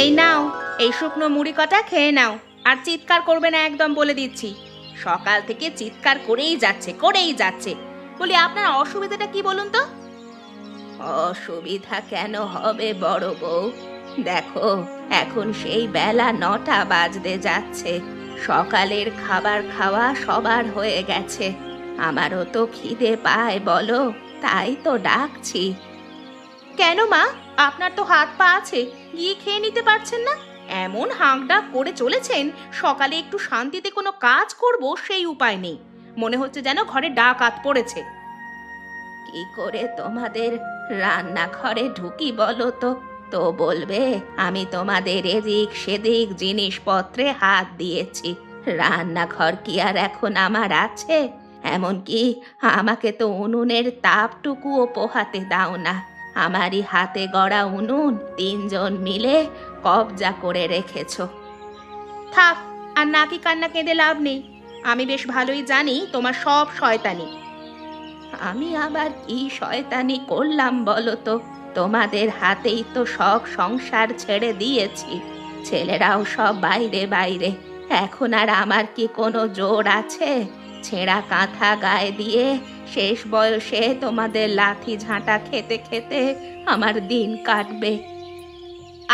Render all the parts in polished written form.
এই নাও, এই শুকনো মুড়ি কটা খেয়ে নাও। আর চিৎকার করবে না একদম বলে দিচ্ছি। সকাল থেকে চিৎকার করেই যাচ্ছে। বলি আপনার অসুবিধাটা কি বলুন তো? অসুবিধা কেন হবে বড় বউ? দেখো, এখন সেই বেলা 9টা বাজতে যাচ্ছে। সকালের খাবার খাওয়া সবার হয়ে গেছে। আমারও তো খিদে পায় বলো, তাই তো ডাকছি। কেন মা, আপনার তো হাত পা আছে, গিয়ে খেয়ে নিতে পারছেন না? এমন হাঁকডাক করে চলেছেন, সকালে একটু শান্তিতে কোনো কাজ করব সেই উপায় নেই। মনে হচ্ছে যেন ঘরে ডাকাত পড়েছে। কি করে তোমাদের রান্নাঘরে ঢুকি বলো তো? তো বলবে আমি তোমাদের এদিক সেদিক জিনিসপত্রে হাত দিয়েছি। রান্নাঘর কি আর এখন আমার আছে? এমনকি আমাকে তো উনুনের তাপটুকুও পোহাতে দাও না। আমারই হাতে গড়া উনুন 3জন মিলে কবজা করে রেখেছো। থাক, আর নাকি কান্না কেঁদে লাভ নেই। আমি বেশ ভালোই জানি তোমার সব শয়তানি। আমি আবার কি শয়তানি করলাম বলো তো? তোমাদের হাতেই তো সব সংসার ছেড়ে দিয়েছি। ছেলেরাও সব বাইরে বাইরে। এখন আর আমার কি কোনো জোর আছে? ছেঁড়া কাঁথা গায়ে দিয়ে শেষ বয়সে তোমাদের লাথি ঝাঁটা খেতে খেতে আমার দিন কাটবে।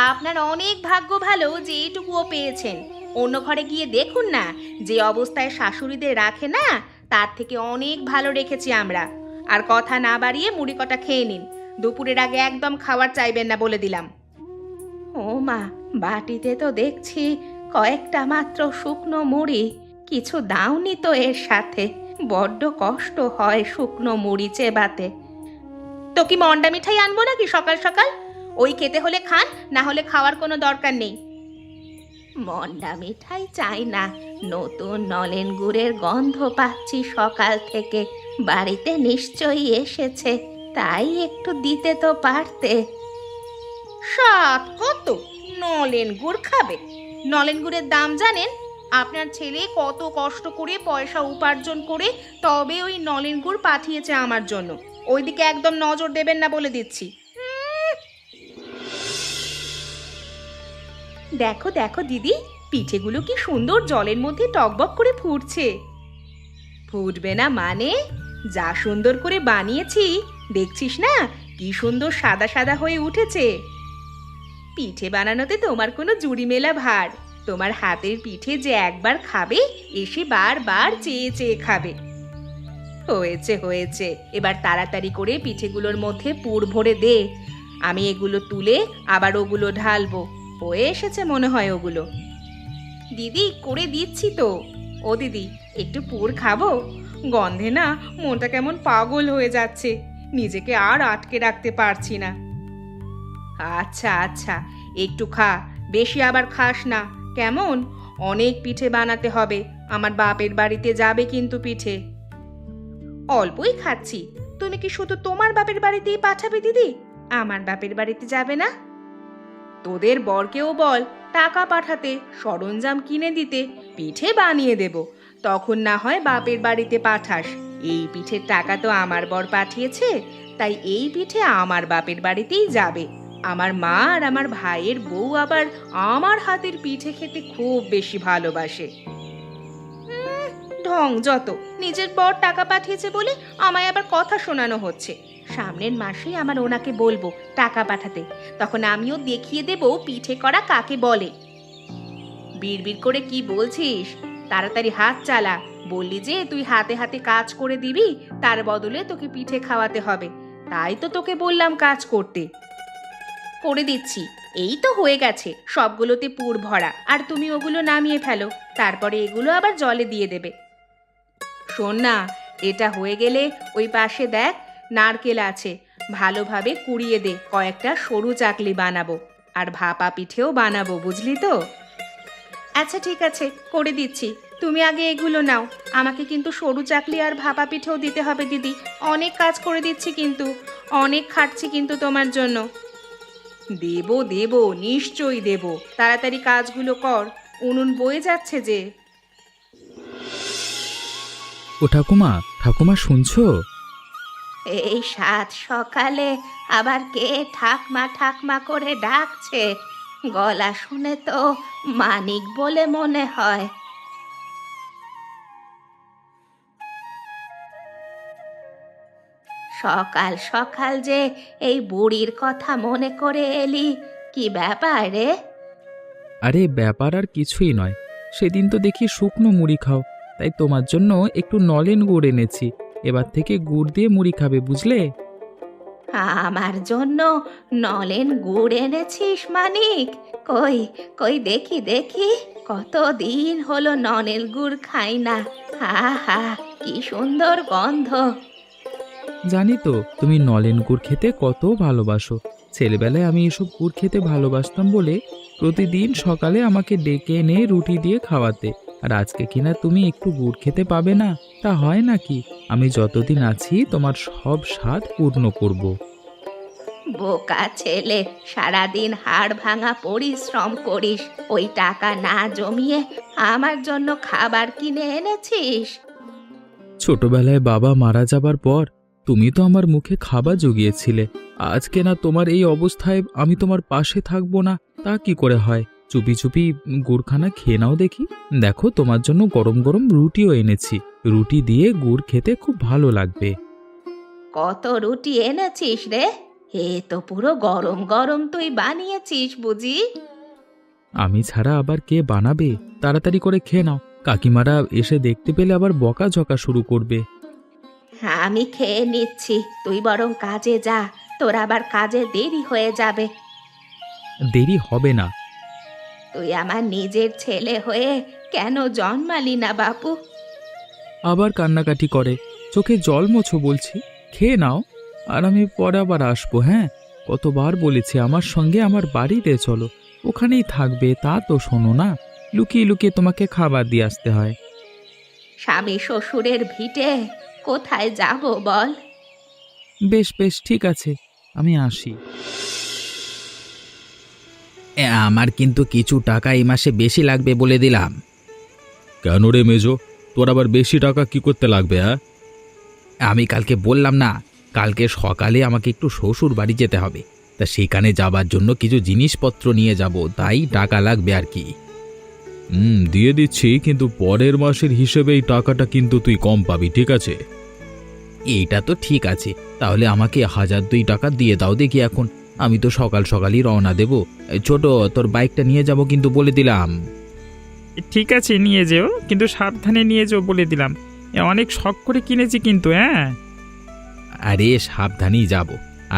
আপনার অনেক ভাগ্য ভালো যে এইটুকুও পেয়েছেন। অন্য ঘরে গিয়ে দেখুন না, যে অবস্থায় শাশুড়িদের রাখে না, তার থেকে অনেক ভালো রেখেছি আমরা। আর কথা না বাড়িয়ে মুড়ি কটা খেয়ে নিন। দুপুরের আগে একদম খাবার চাইবেন না বলে দিলাম। ও মা, বাটিতে তো দেখছি কয়েকটা মাত্র শুকনো মুড়ি। কিছু দাওনি তো এর সাথে? বড্ড কষ্ট হয় শুকনো মুড়ি চেবাতে। তো কি মন্ডা মিঠাই আনবো নাকি সকাল সকাল? ওই খেতে হলে খান, না হলে খাওয়ার কোনো দরকার নেই। মন্ডা মিঠাই চাই না, নতুন নলেন গুড়ের গন্ধ পাচ্ছি সকাল থেকে। বাড়িতে নিশ্চয়ই এসেছে, তাই একটু দিতে তো পারতে। সাত কত নলেন গুড় খাবে? নলেন গুড়ের দাম জানেন? আপনার ছেলে কত কষ্ট করে পয়সা উপার্জন করে তবে ওই নলেন গুড় পাঠিয়েছে আমার জন্য। ওইদিকে একদম নজর দেবেন না বলে দিচ্ছি। দেখো দেখো দিদি, পিঠেগুলো কি সুন্দর জলের মধ্যে টকবক করে ফুটছে। ফুটবে না মানে? যা সুন্দর করে বানিয়েছি, দেখছিস না কি সুন্দর সাদা সাদা হয়ে উঠেছে। পিঠে বানানোতে তোমার কোনো জুড়ি মেলা ভার। তোমার হাতের পিঠে যে একবার খাবে, এসে বারবার চেয়ে চেয়ে খাবে। হয়েছে হয়েছে, এবার তাড়াতাড়ি করে পিঠেগুলোর মধ্যে পুর ভরে দে। আমি এগুলো তুলে আবার ওগুলো ঢালবো। হয়ে এসেছে মনে হয় ওগুলো। দিদি করে দিচ্ছি তো। ও দিদি, একটু পুর খাবো? গন্ধে না মনটা কেমন পাগল হয়ে যাচ্ছে, নিজেকে আর আটকে রাখতে পারছি না। আচ্ছা আচ্ছা, একটু খা, বেশি আবার খাস না কেমন? অনেক পিঠে বানাতে হবে, আমার বাপের বাড়িতে যাবে কিন্তু পিঠে। অল্পই খাচ্ছি। তুমি কি শুধু তোমার বাপের বাড়িতেই পাঠাবে দিদি? আমার বাপের বাড়িতে যাবে না? তোদের বরকেও বল টাকা পাঠাতে, সরঞ্জাম কিনে দিতে, পিঠে বানিয়ে দেব। তখন না হয় বাপের বাড়িতে পাঠাস। এই পিঠের টাকা তো আমার বর পাঠিয়েছে, তাই এই পিঠে আমার বাপের বাড়িতেই যাবে। আমার মা আর আমার ভাইয়ের বউ আবার আমার হাতের পিঠে খেতে খুব বেশি ভালোবাসে। ঢং যত! নিজের বর টাকা পাঠিয়েছে বলে আমায় আবার কথা শোনানো হচ্ছে। সামনের মাসেই আমার ওনাকে বলবো টাকা পাঠাতে, তখন আমিও দেখিয়ে দেব পিঠে করা কাকে বলে। বিড়বিড় করে কি বলছিস? তাড়াতাড়ি হাত চালা। বললি যে তুই হাতে হাতে কাজ করে দিবি, তার বদলে তোকে পিঠে খাওয়াতে হবে। তাই তো তোকে বললাম কাজ করতে। করে দিচ্ছি, এই তো হয়ে গেছে সবগুলোতে পুর ভরা। আর তুমি ওগুলো নামিয়ে ফেলো, তারপরে এগুলো আবার জলে দিয়ে দেবে। শোন না, এটা হয়ে গেলে ওই পাশে দেখ নারকেল আছে, ভালোভাবে কুড়িয়ে দে। কয়েকটা সরু চাকলি বানাবো, আর ভাপা পিঠেও বানাবো, বুঝলি তো? আচ্ছা ঠিক আছে, করে দিচ্ছি। তুমি আগে এগুলো নাও। আমাকে কিন্তু সরু চাকলি আর ভাপা পিঠেও দিতে হবে দিদি। অনেক কাজ করে দিচ্ছি কিন্তু, অনেক খাটছি কিন্তু তোমার জন্য। দেব দেব, নিশ্চয়ই দেব। তাড়াতাড়ি কাজগুলো কর, উনুন বয়ে যাচ্ছে যে। ও ঠাকুমা, ঠাকুমা শুনছো? এই সাত সকালে আবার কে ঠাকমা ঠাকমা করে ডাকছে? গলা শুনে তো মানিক বলে মনে হয়। সকাল সকাল যে এই বুড়ির কথা মনে করে এলি, কি ব্যাপার রে? আরে ব্যাপার আর কিছুই নয়, সেদিন তো দেখি শুকনো মুড়ি খাও, তাই তোমার জন্য একটু নলেন গুড় এনেছি। এবার থেকে গুড় দিয়ে মুড়ি খাবে, বুঝলে? আমার জন্য নলেন গুড় এনেছিস মানিক? কই কই দেখি দেখি, কতদিন হলো নলেন গুড় খাই না। হা, কি সুন্দর গন্ধ। জানি তো তুমি নলেন গুড় খেতে কত ভালোবাসো। ছেলেবেলায় আমি এসব গুড় খেতে ভালোবাসতাম বলে প্রতিদিন সকালে আমাকে ডেকে এনে রুটি দিয়ে খাওয়াতে। আর আজকে কিনা তুমি একটু গুড় খেতে পাবে না, তা হয় নাকি? আমি যতদিন আছি তোমার সব স্বাদ পূর্ণ করব। বোকা ছেলে, সারাদিন হাড় ভাঙা পরিশ্রম করিস, ওই টাকা না জমিয়ে আমার জন্য খাবার কিনে এনেছিস? ছোটবেলায় বাবা মারা যাবার পর তুমি তো আমার মুখে খাবার জুগিয়েছিলে। আজকে না তোমার এই অবস্থায় আমি তোমার পাশে থাকবো না, তা কি করে হয়? চুপি চুপি গুড়খানা খেয়ে নাও দেখি। দেখো, তোমার জন্য গরম গরম রুটিও এনেছি। রুটি দিয়ে গুড় খেতে খুব ভালো লাগবে। কত রুটি এনেছিস রে? এ তো পুরো গরম গরম তুই বানিয়েছিস বুঝি? আমি ছাড়া আবার কে বানাবে? তাড়াতাড়ি করে খেয়ে নাও, কাকিমারা এসে দেখতে পেলে আবার বকাঝকা শুরু করবে। আমি খেয়ে নিচ্ছি, তুই বরং কাজে যা, তোর আবার কাজে দেরি হয়ে যাবে। দেরি হবে না। তুই আমার নিজের ছেলে হয়ে কেন জন্মালি না বাপু? আবার কান্নাকাটি করে। চোখে জল মোছো বলছি, খেয়ে নাও। আর আমি পরে আবার আসবো, হ্যাঁ? কতবার বলেছি আমার সঙ্গে আমার বাড়িতে চলো, ওখানেই থাকবে, তা তো শোনো না। লুকিয়ে লুকিয়ে তোমাকে খাবার দিয়ে আসতে হয়। স্বামী শ্বশুরের ভিটে কোথায় যাব বল? বেশ বেশ, ঠিক আছে, আমি আসি। আমার কিন্তু কিছু টাকা এই মাসে বেশি লাগবে বলে দিলাম। কেন রে মেজো, তোর আবার বেশি টাকা কি করতে লাগবে? হ্যাঁ, আমি কালকে বললাম না, কালকে সকালে আমাকে একটু শ্বশুর বাড়ি যেতে হবে, তা সেখানে যাবার জন্য কিছু জিনিসপত্র নিয়ে যাব, তাই টাকা লাগবে আর কি। দিয়ে দিচ্ছি, কিন্তু পরের মাসের হিসেবে এই টাকাটা কিন্তু তুই কম পাবি, ঠিক আছে? এইটা তো ঠিক আছে, তাহলে আমাকে 1,002 টাকা দিয়ে দাও দেখি এখন। আমি তো সকাল সকালই রওনা দেব। ছোট, তোর বাইকটা নিয়ে যাব কিন্তু বলে দিলাম। ঠিক আছে, নিয়ে যেও, কিন্তু সাবধানে নিয়ে যেও বলে দিলাম। অনেক শখ করে কিনেছি কিন্তু, হ্যাঁ। আরে সাবধানেই যাব,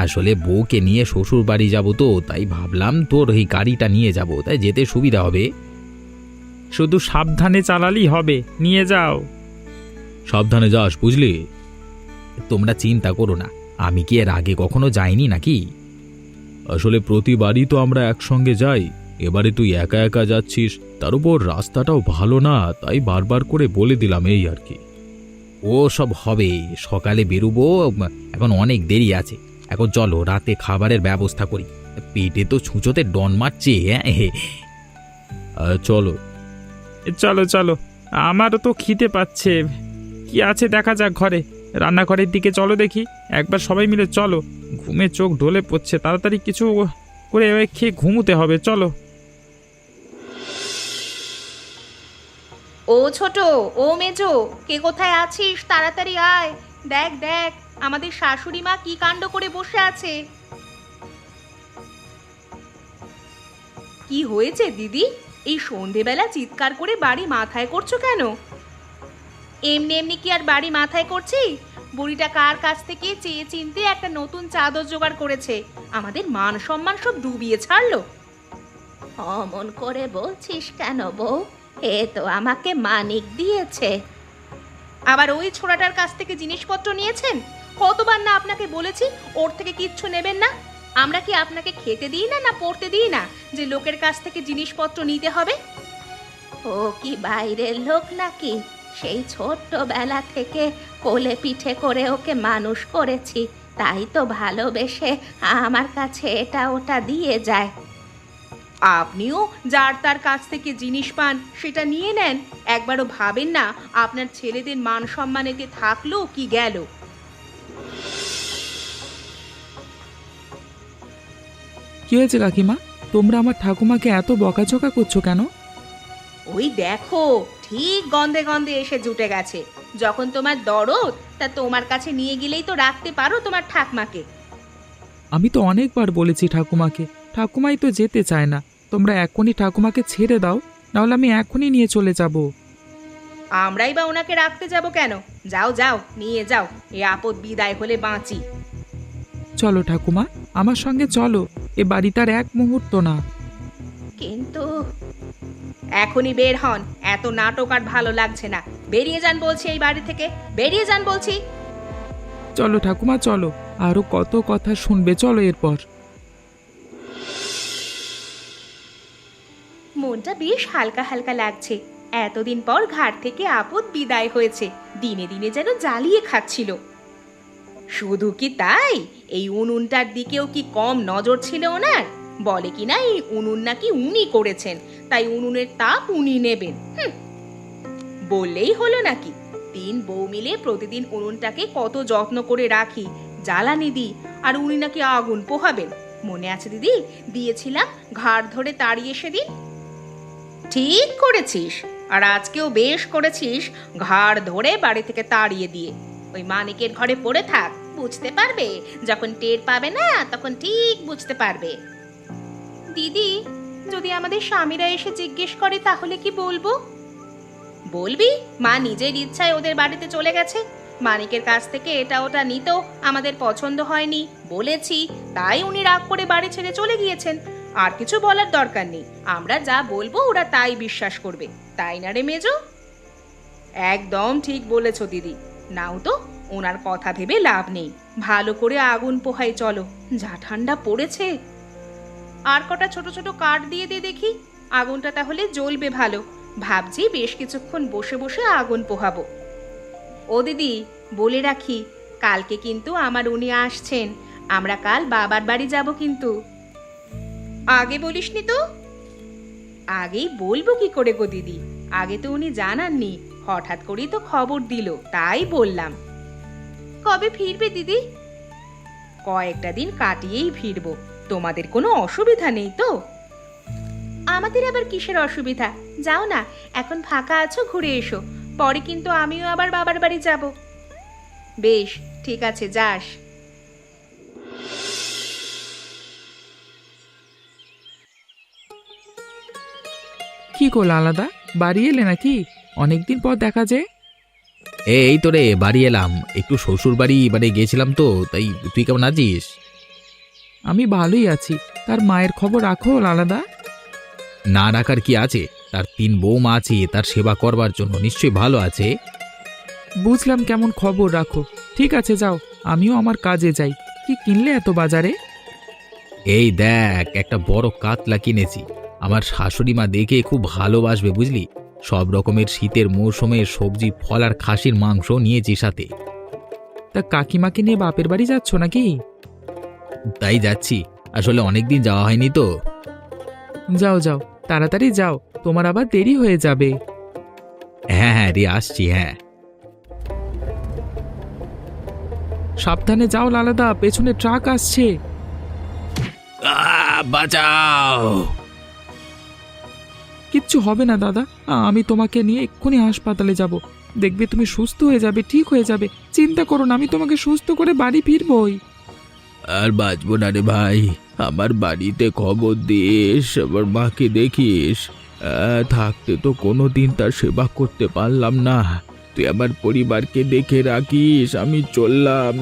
আসলে বউকে নিয়ে শ্বশুর বাড়ি যাব তো, তাই ভাবলাম তোর এই গাড়িটা নিয়ে যাব, তাই যেতে সুবিধা হবে। শুধু সাবধানে চালালেই হবে, নিয়ে যাও। সাবধানে যাস, বুঝলি? তোমরা চিন্তা করো না, আমি কি এর আগে কখনো যাইনি নাকি? আসলে প্রতিবারই তো আমরা একসঙ্গে যাই, এবারে তুই একা একা যাচ্ছিস, তার উপর রাস্তাটাও ভালো না, তাই বারবার করে বলে দিলাম, এই আর কি। ও সব হবে, সকালে বেরোবো, এখন অনেক দেরি আছে। এখন চলো, রাতে খাবারের ব্যবস্থা করি, পেটে তো ছুঁচোতে ডন মারছে। হ্যাঁ, চলো। চলো চলো, আমারও তো খিদে পাচ্ছে। কি আছে দেখা যাক ঘরে, রান্নাঘরের দিকে চলো দেখি। একবার সবাই মিলে চলো, ঘুমে চোখ ঢলে পড়ছে, তাড়াতাড়ি কিছু করে খেয়ে ঘুমোতে হবে, চলো। ও ছোট, ও মেজো, কে কোথায় আছিস? তাড়াতাড়ি আয়। দেখ দেখ, আমাদের শাশুড়ি মা কি কাণ্ড করে বসে আছে। কি হয়েছে দিদি? এই সন্ধেবেলা চিৎকার করে বাড়ি মাথায় করছো কেন? এমনি এমনি কি আর বাড়ি মাথায় করছি? বুড়িটা কার কাছ থেকে চেয়ে চিনতে একটা নতুন চাদর জোগাড় করেছে, আমাদের মান সম্মান সব ডুবিয়ে ছাড়লো। অমন করে বলছিস কেন বউ? এ তো আমাকে মানিক দিয়েছে। আবার ওই ছোড়াটার কাছ থেকে জিনিসপত্র নিয়েছেন? কতবার না আপনাকে বলেছি ওর থেকে কিচ্ছু নেবেন না। আমরা কি আপনাকে খেতে দিই না, না পড়তে দিই না যে লোকের কাছ থেকে জিনিসপত্র নিতে হবে? ও কি বাইরের লোক নাকি? সেই ছোট্টবেলা থেকে কোলে পিঠে করে ওকে মানুষ করেছি, তাই তো ভালোবেসে আমার কাছে এটা ওটা দিয়ে যায়। আপনিও যার তার কাছ থেকে জিনিস পান সেটা নিয়ে নেন, একবারও ভাবেন না আপনার ছেলেদের মান সম্মান এতে থাকলো কি গেল? কি হয়েছে কাকিমা? তোমরা আমার ঠাকুমাকে এত বকাঝকা করছো কেন? ওই দেখো, ঠিক গন্ধে গন্ধে এসে জুটে গেছে। যখন তোমার দরদ, তা তোমার কাছে নিয়ে গেলেই তো রাখতে পারো তোমার ঠাকমাকে। আমি তো অনেকবার বলেছি ঠাকুমাকে, ঠাকুমাই তো যেতে চায় না। তোমরা এখনই ঠাকুমাকে ছেড়ে দাও, নাহলে আমি এখনই নিয়ে চলে যাব। আমরাই বা ওনাকে রাখতে যাব কেন? যাও যাও, নিয়ে যাও, এ আপদ বিদায় হলে বাঁচি। চলো ঠাকুমা, আমার সঙ্গে চলো, এ বাড়িটার এক মুহূর্ত না। কিন্তু এখনই বের হন, এত নাটক আর ভালো লাগছে না। বেরিয়ে যান বলছি, এই বাড়ি থেকে বেরিয়ে যান বলছি। চলো ঠাকুমা চলো, আরো কত কথা শুনবে, চলো এরপর। মনটা বেশ হালকা হালকা লাগছে। এতদিন পর ঘাট থেকে আপদ বিদায় হয়েছে। দিনে দিনে যেন জ্বালিয়ে খাচ্ছিল। শুধু কি তাই, এই উনুনটার দিকেও কি কম নজর ছিল ওনার? বলে কিনা এই উনুন নাকি উনি করেছেন, তাই উনুনের তাপ উনি নেবেন। বললেই হলো নাকি? 3 বউ মিলে প্রতিদিন উনুনটাকে কত যত্ন করে রাখি, জ্বালানি দিই, আর উনি নাকি আগুন পোহাবেন। মনে আছে দিদি, দিয়েছিলাম ঘাড় ধরে তাড়িয়ে সেদিন। ঠিক করেছিস, আর আজকেও বেশ করেছিস, ঘাড় ধরে বাড়ি থেকে তাড়িয়ে দিয়ে। ওই মানিকের ঘরে পড়ে থাক, বুঝতে পারবে। যখন টের পাবে না, তখন ঠিক বুঝতে পারবে। দিদি, যদি আমাদের স্বামীরা এসে জিজ্ঞেস করে তাহলে কি বলবো? বলবি মা নিজের ইচ্ছায় ওদের বাড়িতে চলে গেছে। মানিকের কাছ থেকে এটা ওটা নিতেও আমাদের পছন্দ হয়নি বলেছি, তাই উনি রাগ করে বাড়ি ছেড়ে চলে গিয়েছেন। আর কিছু বলার দরকার নেই, আমরা যা বলবো ওরা তাই বিশ্বাস করবে, তাই না রে মেজো? একদম ঠিক বলেছ দিদি। নাও তো, ওনার কথা ভেবে লাভ নেই। ভালো করে আগুন পোহাই চলো, যা ঠান্ডা পড়েছে। আর কটা ছোট ছোট কাঠ দিয়ে দে দেখি, আগুনটা তাহলে জ্বলবে ভালো। ভাবছি বেশ কিছুক্ষণ বসে বসে আগুন পোহাবো। ও দিদি, বলে রাখি, কালকে কিন্তু আমার উনি আসছেন। আমরা কাল বাবার বাড়ি যাব কিন্তু। আগে বলিসনি তো? আগেই বলবো কি করে গো দিদি, আগে তো উনি জানাননি, হঠাৎ করেই তো খবর দিল, তাই বললাম। কবে ফিরবে দিদি? কয়েকটা দিন কাটিয়েই ফিরবো। তোমাদের কোনো অসুবিধা নেই তো? আমাদের আবার কিসের অসুবিধা? যাও না, এখন ফাঁকা আছো, ঘুরে এসো। পরে কিন্তু আমিও আবার বাবার বাড়ি যাব। বেশ, ঠিক আছে, যাস। কি করলো আলাদা, বাড়ি এলে নাকি? অনেকদিন পর দেখা যায়। এই তো রে, বাড়ি এলাম। একটু শ্বশুর বাড়ি মানে গেছিলাম তো, তাই। তুই কেমন আছিস? আমি ভালোই আছি। তার মায়ের খবর রাখো আলাদা। না রাখার কি আছে, তার 3 বৌমা আছে তার সেবা করবার জন্য, নিশ্চয়ই ভালো আছে। বুঝলাম, কেমন খবর রাখো। ঠিক আছে যাও, আমিও আমার কাজে যাই। কি কিনলে এত বাজারে? এই দেখ, একটা বড় কাতলা কিনেছি। আমার শাশুড়ি মা দেখে খুব ভালোবাসবে, বুঝলি। সব রকমের শীতের মৌসুমে সবজি, ফল আর খাসির মাংস নিয়েছি সাথে। তা কাকিমাকে নিয়ে বাপের বাড়ি যাচ্ছ নাকি? তাই যাচ্ছি, আসলে অনেকদিন যাওয়া হয়নি তো। যাও যাও, তাড়াতাড়ি যাও, তোমার আবার দেরি হয়ে যাবে। হ্যাঁ হ্যাঁ রে, আসছি। হ্যাঁ, সাবধানে যাও লালাদা, পেছনে ট্রাক আসছে। বাঁচাও! কিচ্ছু হবে না দাদা, আমি তোমাকে নিয়ে এক্ষুনি হাসপাতালে যাব। দেখবে তুমি সুস্থ হয়ে যাবে, ঠিক হয়ে যাবে। চিন্তা করো না, আমি তোমাকে সুস্থ করে বাড়ি ফিরবই। আর বাঁচবো না রে ভাই, আমার বাড়িতে খবর দিস, আমার মাকে দেখিস। থাকতে তো কোনোদিন তার সেবা করতে পারলাম না। তুই আমার পরিবারকে দেখে রাখিস, আমি চললাম।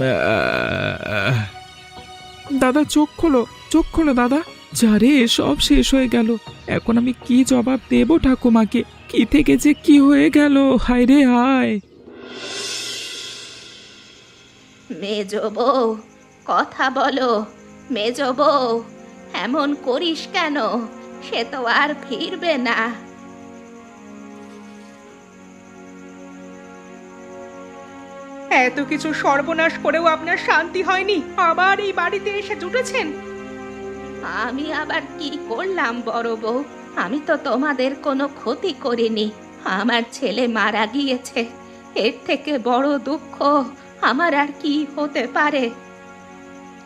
দাদা চোখ খোলো, চোখ খোলো দাদা। যা রে, সব শেষ হয়ে গেল। এখন আমি কি জবাব দেব ঠাকুমাকে? কি থেকে যে কি হয়ে গেল, হায় রে হায়। মেজো বউ, কথা বলো। মেজো বউ, এমন করিস কেন? সে তো আর ফিরবে না। এত কিছু সর্বনাশ করেও আপনার শান্তি হয়নি, আবার এই বাড়িতে এসে জুটেছেন। আমি আবার কি করলাম বড় বউ? আমি তো তোমাদের কোনো ক্ষতি করিনি। আমার ছেলে মারা গিয়েছে, এর থেকে বড় দুঃখ আমার আর কি হতে পারে?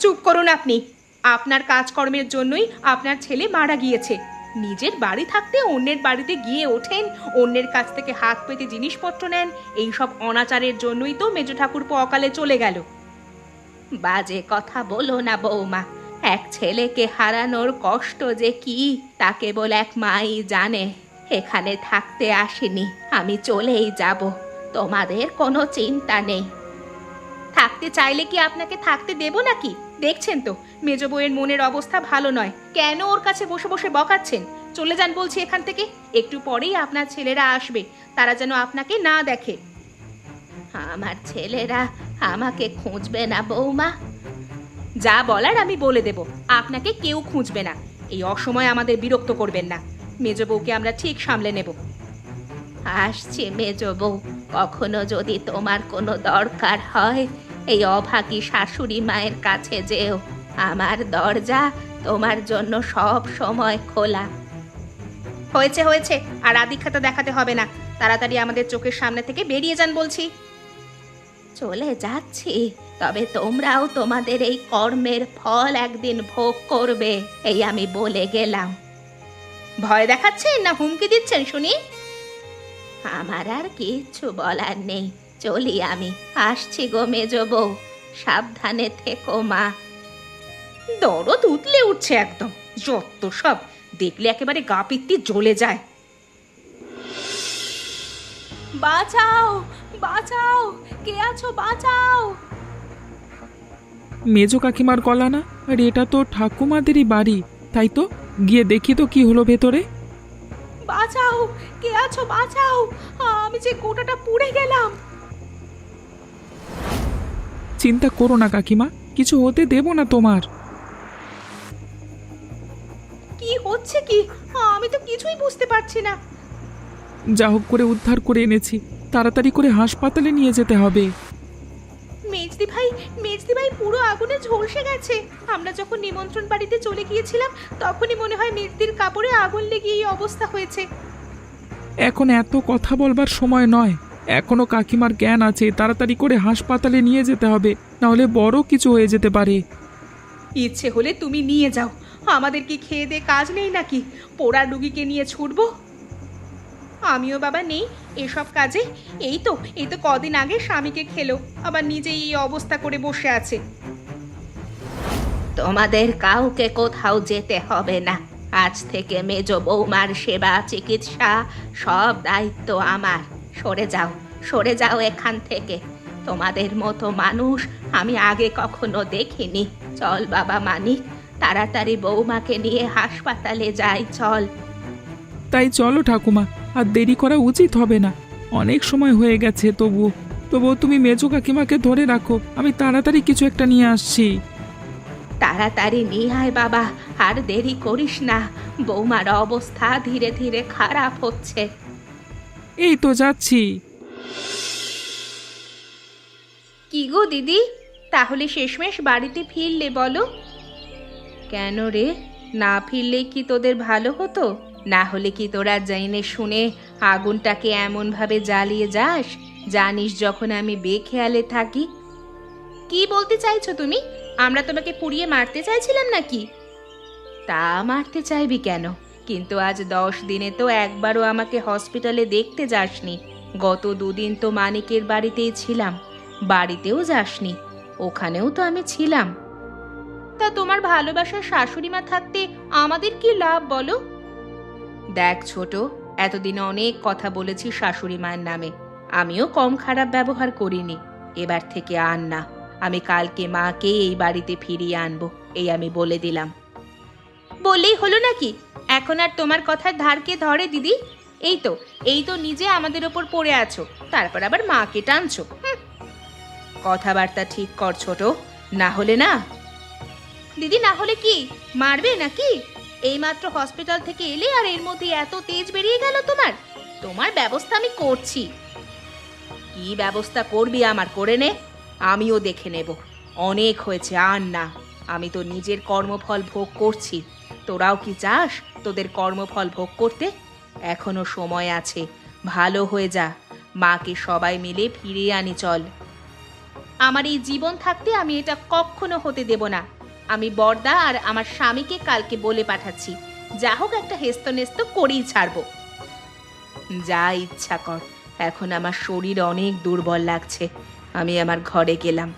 চুপ করুন আপনি। আপনার কাজকর্মের জন্যই আপনার ছেলে মারা গিয়েছে। নিজের বাড়ি থাকতে অন্যের বাড়িতে গিয়ে ওঠেন, অন্যের কাছ থেকে হাত পেতে জিনিসপত্র নেন। এই সব অনাচারের জন্যই তো মেজ ঠাকুরপো অকালে চলে গেল। বাজে কথা বলো না বৌমা। এক ছেলেকে হারানোর কষ্ট যে কি তা কেবল এক মাই জানে। এখানে থাকতে আসিনি, আমি চলেই যাব। তোমাদের কোনো চিন্তা নেই। থাকতে চাইলে কি আপনাকে থাকতে দেব নাকি? দেখছেন তো মেজ বউয়ের মনের অবস্থা ভালো নয়, কেন ওর কাছে বসে বসে বকাচ্ছেন? চলে যান বলছি এখান থেকে। একটু পরেই আপনার ছেলেরা আসবে, তারা যেন আপনাকে না দেখে। আমার ছেলেরা আমাকে খুঁজবে না বৌমা। যা বলার আমি বলে দেব, আপনাকে কেউ খুঁজবে না। এই অসময়ে আমাদের বিরক্ত করবেন না। মেজ বউকে আমরা ঠিক সামলে নেব। আসছে মেজ বউ, কখনো যদি তোমার কোনো দরকার হয় এই অভাগী শাশুড়ি মায়ের কাছে যেও। আমার দরজা তোমার জন্য সব সময় খোলা। হয়েছে হয়েছে, আর আদিক্ষাতা দেখাতে হবে না। তাড়াতাড়ি আমাদের চোখের সামনে থেকে বেরিয়ে যান বলছি। চলে যাচ্ছি, তবে তোমরাও তোমাদের এই কর্মের ফল একদিন ভোগ করবে, এই আমি বলে গেলাম। ভয় দেখাচ্ছেন না হুমকি দিচ্ছেন শুনি? আমার আর কিচ্ছু বলার নেই, চলি আমি। আসছি গো মেজ বউ, সাবধানে থেকো মা। দরদ উতলে উঠছে একদম, যত সব, দেখলে একেবারে গা পিত্তি জ্বলে যায়। বাঁচাও বাঁচাও, কে আছো বাঁচাও। মেজো কাকিমার গলা না? আর এটা তো ঠাকুমাদেরই বাড়ি, তাই তো। গিয়ে দেখি তো কি হলো ভেতরে। বাঁচাও, কে আছো বাঁচাও, আমি যে গোটাটা পুড়ে গেলাম। চিন্তা করো না কাকিমা, কিছু হতে দেব না তোমার। কি হচ্ছে কি? আমি তো কিছুই বুঝতে পারছি না। যা হোক করে উদ্ধার করে এনেছি, তাড়াতাড়ি করে হাসপাতালে নিয়ে যেতে হবে। মেজদি ভাই পুরো আগুনে ঝলসে গেছে। আমরা যখন নিমন্ত্রণ বাড়িতে চলে গিয়েছিলাম তখনই মনে হয় মেজদির কাপড়ে আগুন লেগে এই অবস্থা হয়েছে। এখন এত কথা বলবার সময় নয়, এখনো কাকিমার জ্ঞান আছে, তাড়াতাড়ি করে হাসপাতালে নিয়ে যেতে হবে, নাহলে বড় কিছু হয়ে যেতে পারে। ইচ্ছে হলে তুমি নিয়ে যাও, আমাদের কি খেয়ে দে কাজ নেই নাকি? পোড়া রুগীকে নিয়ে ছুটবো? আমিও বাবা নেই এসব কাজে। এই তো কদিন আগে স্বামীকে খেলো, আবার নিজেই এই অবস্থা করে বসে আছে। তোমাদের কাউকে কোথাও যেতে হবে না। আজ থেকে মেজ বৌমার সেবা চিকিৎসা সব দায়িত্ব আমার। সরে যাও এখান থেকে। তোমাদের মতো মানুষ আমি আগে কখনো দেখিনি। চল বাবা মানিক, তাড়াতাড়ি বৌমাকে নিয়ে হাসপাতালে যাই, চল। তাই চলো ঠাকুমা, আর দেরি করা উচিত হবে না, অনেক সময় হয়ে গেছে। তবুও তুমি মেজো কাকিমাকে ধরে রাখো, আমি তাড়াতাড়ি কিছু একটা নিয়ে আসছি। তাড়াতাড়ি নিয়ে আয় বাবা, আর দেরি করিস না। বৌমার অবস্থা ধীরে ধীরে খারাপ হচ্ছে। এই তো যাচ্ছি। কি গো দিদি, তাহলে শেষমেশ বাড়িতে ফিরলে বলো? কেন রে, না ফিরলে কি তোদের ভালো হতো? না হলে কি তোরা জেনে শুনে আগুনটাকে এমন ভাবে জ্বালিয়ে যাস? জানিস যখন আমি বেখেয়ালে থাকি। কি বলতে চাইছো তুমি? আমরা তোমাকে পুড়িয়ে মারতে চাইছিলাম নাকি? তা মারতে চাইবি কেন? কিন্তু আজ 10 দিনে তো একবারও আমাকে হসপিটালে দেখতে যাসনি। গত 2 দিন তো মানিকের বাড়িতেই ছিলাম, বাড়িতেও যাসনি, ওখানেও তো আমি ছিলাম। তা তোমার ভালোবাসার শাশুড়ি মা থাকতে আমাদের কি লাভ বলো? দেখ ছোট, এতদিন অনেক কথা বলেছি শাশুড়ি মায়ের নামে, আমিও কম খারাপ ব্যবহার করিনি। এবার থেকে আর না। আমি কালকে মাকে এই বাড়িতে ফিরিয়ে আনবো, এই আমি বলে দিলাম। বললেই হলো নাকি? এখন আর তোমার কথার ধার কে ধরে দিদি? এই তো নিজে আমাদের ওপর পড়ে আছো, তারপর আবার মাকে টানছো। কথাবার্তা ঠিক কর ছোট, না হলে না। দিদি না হলে কি মারবে নাকি? এইমাত্র হসপিটাল থেকে এলে আর এর মধ্যে এত তেজ বেরিয়ে গেল তোমার? তোমার ব্যবস্থা আমি করছি। কি ব্যবস্থা করবি আমার করে নে, আমিও দেখে নেব। অনেক হয়েছে, আর না। আমি তো নিজের কর্মফল ভোগ করছি, তোরাও কি চাস তোদের কর্মফল ভোগ করতে? এখনো সময় আছে, ভালো হয়ে যা। মাকে সবাই মিলে ফিরিয়ে আনি চল। আমার এই জীবন থাকতে আমি এটা কখনো হতে দেব না। আমি বড়দা আর আমার স্বামীকে কালকে বলে পাঠাচ্ছি, যা হোক একটা হেস্তনেস্ত করেই ছাড়বো। যা ইচ্ছা কর, এখন আমার শরীর অনেক দুর্বল লাগছে। আমি আমার ঘরে গেলাম,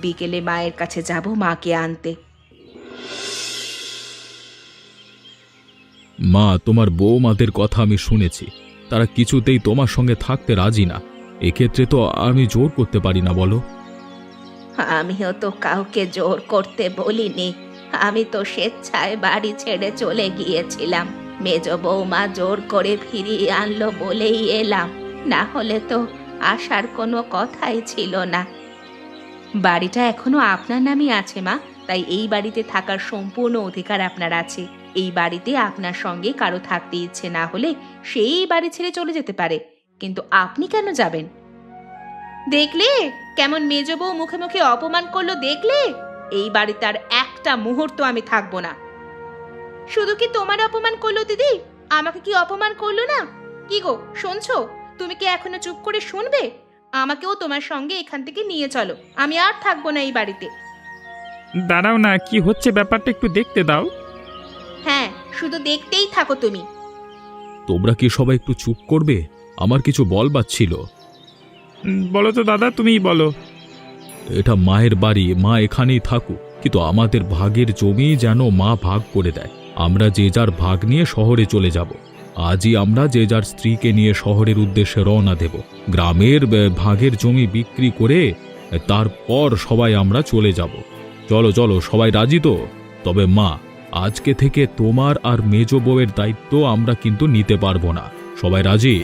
বিকেলে মায়ের কাছে যাব মাকে আনতে। মা, তোমার বৌমাদের কথা আমি শুনেছি, তারা কিছুতেই তোমার সঙ্গে থাকতে রাজি না। এক্ষেত্রে তো আমি জোর করতে পারি না, বলো। আমিও তো কাউকে জোর করতে বলিনি, আমি তো স্বেচ্ছায় বাড়ি ছেড়ে চলে গিয়েছিলাম। মেজ বৌমা জোর করে ফিরিয়ে আনলো বলেই এলাম, না হলে তো আসার কোনো কথাই ছিল না। বাড়িটা এখনো আপনার নামই আছে মা, তাই এই বাড়িতে থাকার সম্পূর্ণ অধিকার আপনার আছে। এই বাড়িতে আপনার সঙ্গে কারো থাকতে ইচ্ছে না হলে সেই বাড়ি ছেড়ে চলে যেতে পারে, কিন্তু আপনি কেন যাবেন? দেখলে কেমন মেজ বউ মুখে মুখে অপমান করলো, দেখলে? এই বাড়িতে আর একটা মুহূর্ত আমি থাকবো না। শুধু কি তোমার অপমান করলো দিদি, আমাকে কি অপমান করলো না? কি গো শুনছো? তুমি কি এখনো চুপ করে শুনবে? আমাকেও তোমার সঙ্গে এখান থেকে নিয়ে চলো, আমি আর থাকবো না এই বাড়িতে। দাঁড়াও না, কি হচ্ছে ব্যাপারটা একটু দেখতে দাও। হ্যাঁ, শুধু দেখতেই থাকো তুমি। তোমরা কি সবাই একটু চুপ করবে? আমার কিছু বলবার ছিল। বলো তো দাদা, তুমিই বলো। এটা মায়ের বাড়ি, মা এখানেই থাকুক, কিন্তু আমাদের ভাগের জমি যেন মা ভাগ করে দেয়। আমরা যে যার ভাগ নিয়ে শহরে চলে যাব। আজই আমরা যে যার স্ত্রীকে নিয়ে শহরের উদ্দেশ্যে রওনা দেব। গ্রামের ভাগের জমি বিক্রি করে তারপর সবাই আমরা চলে যাব। চলো চলো, সবাই রাজি তো? তবে মা, আজকে থেকে তোমার আর মেজ বউয়ের দায়িত্ব আমরা কিন্তু নিতে পারবো না। সবাই রাজি?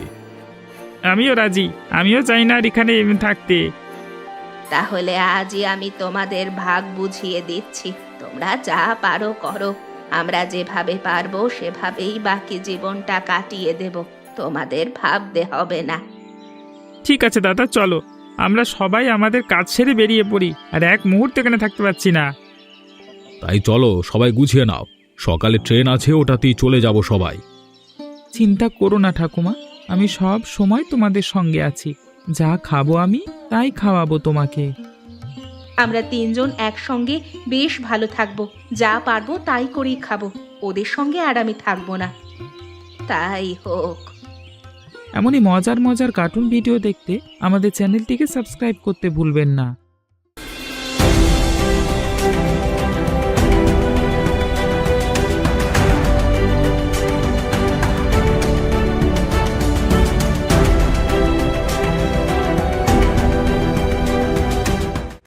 আমিও রাজি, আমিও চাই না আর এখানে থাকতে। তাহলে আজই আমি তোমাদের ভাগ বুঝিয়ে দিচ্ছি, তোমরা যা পারো করো। আমরা যেভাবে পারবো সেভাবেই বাকি জীবনটা কাটিয়ে দেব, তোমাদের ভাবতে হবে না। ঠিক আছে দাদা, চলো আমরা সবাই আমাদের কাজ সেরে বেরিয়ে পড়ি, আর এক মুহূর্ত এখানে থাকতে পারছি না। তাই চলো, সবাই গুছিয়ে নাও। সকালে ট্রেন আছে, ওটাতেই চলে যাব সবাই। চিন্তা করো না ঠাকুমা, আমি সব সময় তোমাদের সঙ্গে আছি। যা খাবো আমি তাই খাওয়াবো তোমাকে। আমরা তিনজন একসঙ্গে বেশ ভালো থাকবো, যা পারবো তাই করেই খাবো, ওদের সঙ্গে আর আমি থাকবো না। তাই হোক। এমনই মজার মজার কার্টুন ভিডিও দেখতে আমাদের চ্যানেলটিকে সাবস্ক্রাইব করতে ভুলবেন না।